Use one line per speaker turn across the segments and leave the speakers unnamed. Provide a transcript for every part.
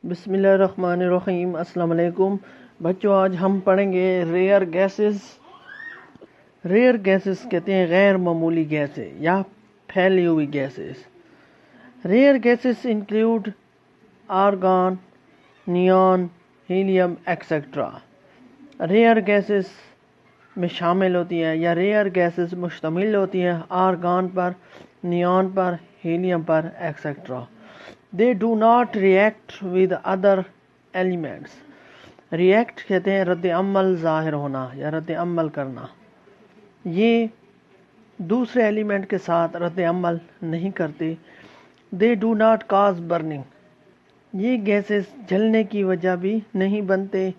بسم اللہ الرحمن الرحیم۔ السلام علیکم بچوں، آج ہم پڑھیں گے ریئر گیسز۔ ریئر گیسز کہتے ہیں غیر معمولی گیسیں یا پھیلی ہوئی gases. Rare gases include argon, neon, helium etcetera. Rare gases میں شامل ہوتی ہیں یا ریئر گیسز مشتمل ہوتی ہیں آرگان پر، نیون پر، ہیلیم پر etcetera. They do not react with other elements. React کہتے ہیں رد عمل ظاہر ہونا یا رد عمل کرنا۔ یہ دوسرے ایلیمنٹ کے ساتھ رد عمل نہیں کرتے۔ They do not cause burning. یہ گیسز جلنے کی وجہ بھی نہیں بنتے۔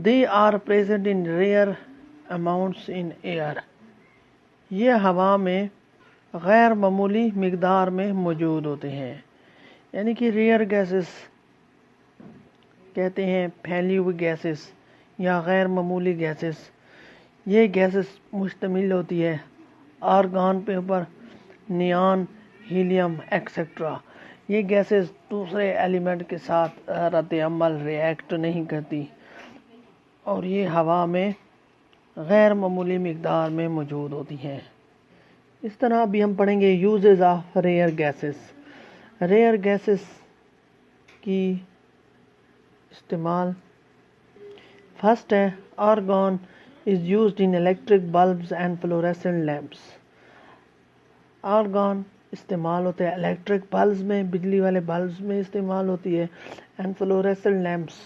They are present in rare amounts in air. یہ ہوا میں غیر معمولی مقدار میں موجود ہوتے ہیں۔ یعنی کہ ریئر گیسز کہتے ہیں پھیلی ہوئی گیسز یا غیر معمولی گیسز۔ یہ گیسز مشتمل ہوتی ہے آرگان کے اوپر، نیون، ہیلیم ایکسیٹرا۔ یہ گیسز دوسرے ایلیمنٹ کے ساتھ رد عمل ریئیکٹ نہیں کرتی اور یہ ہوا میں غیر معمولی مقدار میں موجود ہوتی ہیں۔ اس طرح ابھی ہم پڑھیں گے uses of rare gases. Rare gases کی استعمال فرسٹ ہے argon is used in electric bulbs and fluorescent lamps. Argon استعمال ہوتے ہیں الیکٹرک بلبز میں، بجلی والے بلبز میں استعمال ہوتی ہے، اینڈ فلوریسنٹ لیمپس،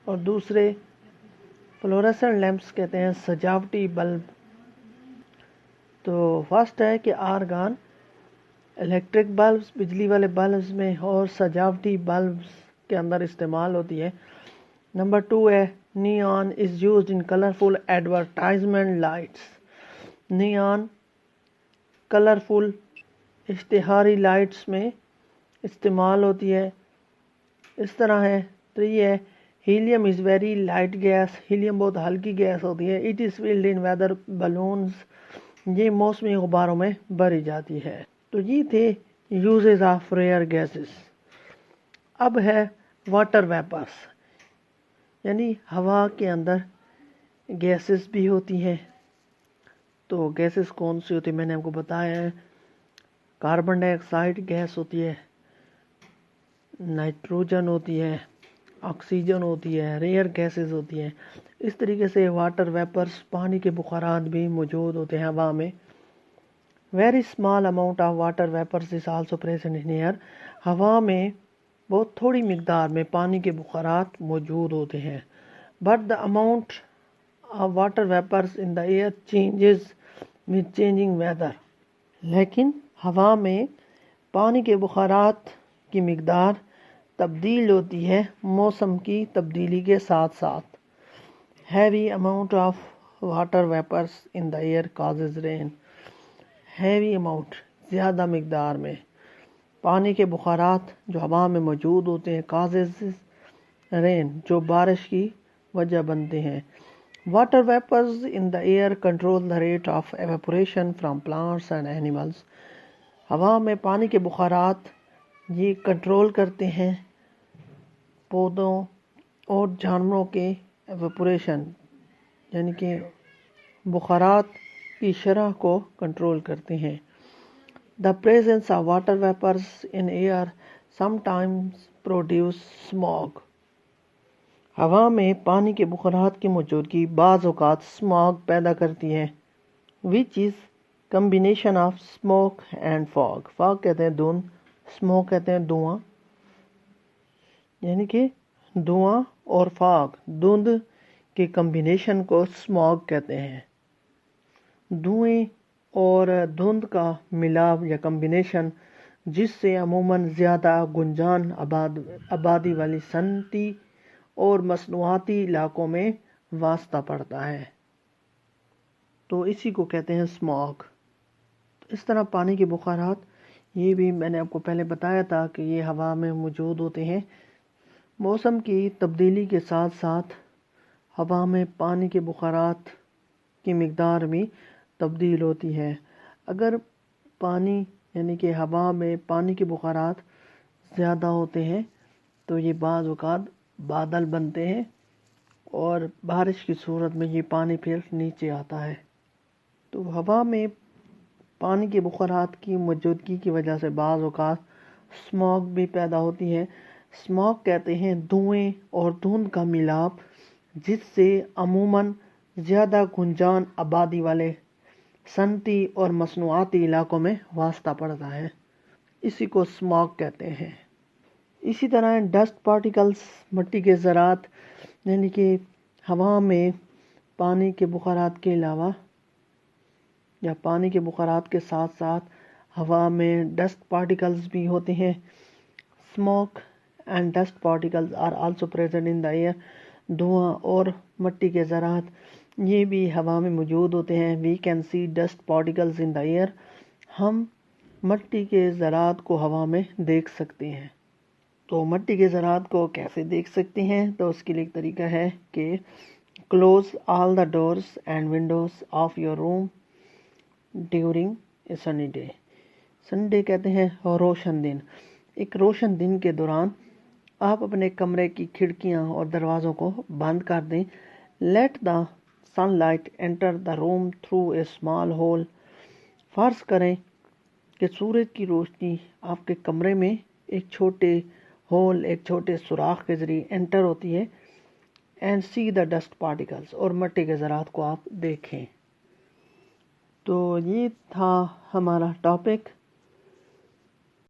اور دوسرے فلوریسنٹ لیمپس کہتے ہیں سجاوٹی بلب۔ تو فرسٹ ہے کہ آرگان الیکٹرک بلبز، بجلی والے بلبز میں، اور سجاوٹی بلبز کے اندر استعمال ہوتی ہے۔ نمبر 2 ہے neon is used in colourful advertisement lights. Neon colourful اشتہاری لائٹس میں استعمال ہوتی ہے۔ اس طرح ہے 3 ہے helium is very light gas. Helium بہت ہلکی گیس ہوتی ہے۔ It is filled in weather balloons. یہ موسمی غباروں میں بھری جاتی ہے۔ تو یہ تھے یوزز آف ریئر گیسز۔ اب ہے واٹر ویپرز، یعنی ہوا کے اندر گیسز بھی ہوتی ہیں۔ تو گیسز کون سی ہوتی ہیں میں نے آپ کو بتایا ہے۔ کاربن ڈائی آکسائڈ گیس ہوتی ہے، نائٹروجن ہوتی ہے، آکسیجن ہوتی ہے، ریئر گیسز ہوتی ہیں۔ اس طریقے سے واٹر ویپرز، پانی کے بخارات بھی موجود ہوتے ہیں ہوا میں۔ Very small amount of water vapors is also present in air. ہوا میں بہت تھوڑی مقدار میں پانی کے بخارات موجود ہوتے ہیں۔ But the amount of water vapors in the air changes with changing weather. لیکن ہوا میں پانی کے بخارات کی مقدار تبدیل ہوتی ہے موسم کی تبدیلی کے ساتھ ساتھ۔ Heavy amount of water vapors in the air causes rain. Heavy amount, زیادہ مقدار میں پانی کے بخارات جو ہوا میں موجود ہوتے ہیں کازز رین، جو بارش کی وجہ بنتے ہیں۔ Water Vipers in the error control the rate of evaporation from plants and animals. ہوا میں پانی کے بخارات یہ کنٹرول کرتے ہیں پودوں اور جانوروں کے ایویپوریشن، یعنی کہ بخارات کی شرح کو کنٹرول کرتے ہیں۔ The presence of water vapors in air sometimes produce smog. ہوا میں پانی کے بخارات کی موجودگی بعض اوقات smog پیدا کرتی ہے، which is combination of smoke and fog. Fog کہتے ہیں دھند، smoke کہتے ہیں دھواں، یعنی کہ دھواں اور fog دھند کے کمبینیشن کو smog کہتے ہیں۔ دھوئیں اور دھند کا ملاپ یا کمبینیشن جس سے عموماً زیادہ گنجان آبادی والی صنعتی اور مصنوعاتی علاقوں میں واسطہ پڑتا ہے، تو اسی کو کہتے ہیں اسموگ۔ اس طرح پانی کے بخارات، یہ بھی میں نے آپ کو پہلے بتایا تھا کہ یہ ہوا میں موجود ہوتے ہیں۔ موسم کی تبدیلی کے ساتھ ساتھ ہوا میں پانی کے بخارات کی مقدار بھی تبدیل ہوتی ہے۔ اگر پانی یعنی کہ ہوا میں پانی کے بخارات زیادہ ہوتے ہیں تو یہ بعض اوقات بادل بنتے ہیں اور بارش کی صورت میں یہ پانی پھر نیچے آتا ہے۔ تو ہوا میں پانی کے بخارات کی موجودگی کی وجہ سے بعض اوقات اسموگ بھی پیدا ہوتی ہے۔ اسموگ کہتے ہیں دھوئیں اور دھند کا ملاپ، جس سے عموماً زیادہ گنجان آبادی والے صنعتی اور مصنوعاتی علاقوں میں واسطہ پڑتا ہے، اسی کو اسموگ کہتے ہیں۔ اسی طرح ڈسٹ پارٹیکلز، مٹی کے ذرات، یعنی کہ ہوا میں پانی کے بخارات کے علاوہ یا پانی کے بخارات کے ساتھ ساتھ ہوا میں ڈسٹ پارٹیکلز بھی ہوتے ہیں۔ Smoke and dust particles are also present in the air. دھواں اور مٹی کے ذرات یہ بھی ہوا میں موجود ہوتے ہیں۔ We can see dust particles in the air. ہم مٹی کے ذرات کو ہوا میں دیکھ سکتے ہیں۔ تو مٹی کے ذرات کو کیسے دیکھ سکتے ہیں؟ تو اس کے لیے ایک طریقہ ہے کہ close all the doors and windows of your room during a sunny day. Sunday کہتے ہیں روشن دن۔ ایک روشن دن کے دوران آپ اپنے کمرے کی کھڑکیاں اور دروازوں کو بند کر دیں۔ Let the sunlight enter the room through a small hole. فرض کریں کہ سورج کی روشنی آپ کے کمرے میں ایک چھوٹے ہول، ایک چھوٹے سوراخ کے ذریعے انٹر ہوتی ہے۔ And see the dust particles, اور مٹی کے ذرات کو آپ دیکھیں۔ تو یہ تھا ہمارا ٹاپک۔